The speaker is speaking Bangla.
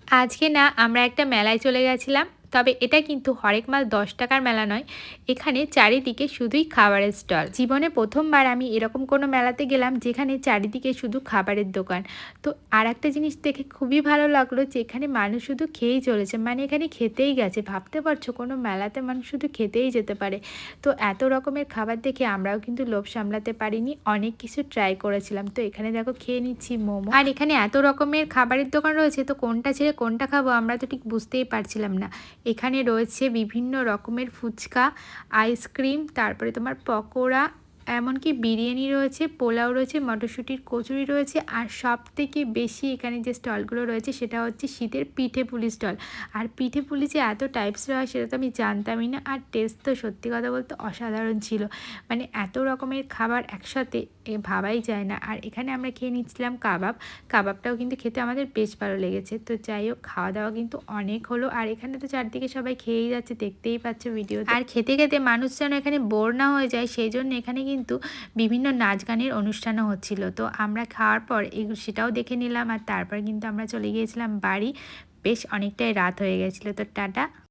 আজকে না আমরা একটা মেলায় চলে গেছিলাম। তবে এটা কিন্তু হরেক মাল ১০ টাকার মেলা নয়। এখানে চারিদিকে শুধুই খাবারের স্টল। জীবনে ১ম বার আমি এরকম কোনো মেলাতে গেলাম যেখানে চারিদিকে শুধু খাবারের দোকান। তো আরেকটা জিনিস দেখে খুবই ভালো লাগলো যে এখানে মানুষ শুধু খেয়েই চলেছে। মানে এখানে খেতেই গেছে। ভাবতে পারছো কোনো মেলাতে মানুষ শুধু খেতেই যেতে পারে। তো এত রকমের খাবার দেখে আমরাও কিন্তু লোভ সামলাতে পারিনি। অনেক কিছু ট্রাই করেছিলাম। তো এখানে দেখো খেয়ে নিচ্ছি মোমো। আর এখানে এত রকমের খাবারের দোকান রয়েছে তো কোনটা ছেড়ে কোনটা খাবো আমরা তো ঠিক বুঝতেই পারছিলাম না। এখানে রয়েছে বিভিন্ন রকমের ফুচকা, আইসক্রিম, তারপরে তোমার পকোড়া, এমনকি বিরিয়ানি রয়েছে, পোলাও রয়েছে, মটরশুঁটির কচুরি রয়েছে। আর সবথেকে বেশি এখানে যে স্টলগুলো রয়েছে সেটা হচ্ছে শীতের পিঠে পুলি স্টল। আর পিঠে পুলি যে এত টাইপসের হয় সেটা তো আমি জানতামই না। আর টেস্ট তো সত্যি কথা বলতে অসাধারণ ছিল। মানে এত রকমের খাবার একসাথে ভাবাই যায় না। আর এখানে আমরা খেয়ে নিচ্ছিলাম কাবাব। কাবাবটাও কিন্তু খেতে আমাদের বেশ ভালো লেগেছে। তো যাই হোক, খাওয়া দাওয়া কিন্তু অনেক হলো। আর এখানে তো চারদিকে সবাই খেয়েই যাচ্ছে, দেখতেই পাচ্ছ ভিডিওতে। আর খেতে খেতে মানুষ যেন এখানে বোর না হয়ে যায় সেই জন্য এখানে কিন্তু বিভিন্ন নাচ গানের অনুষ্ঠানও হচ্ছিল। তো আমরা খাওয়ার পর সেটাও দেখে নিলাম। আর তারপর কিন্তু আমরা চলে গিয়েছিলাম বাড়ি। বেশ অনেকটাই রাত হয়ে গেছিলো। তো টাটা।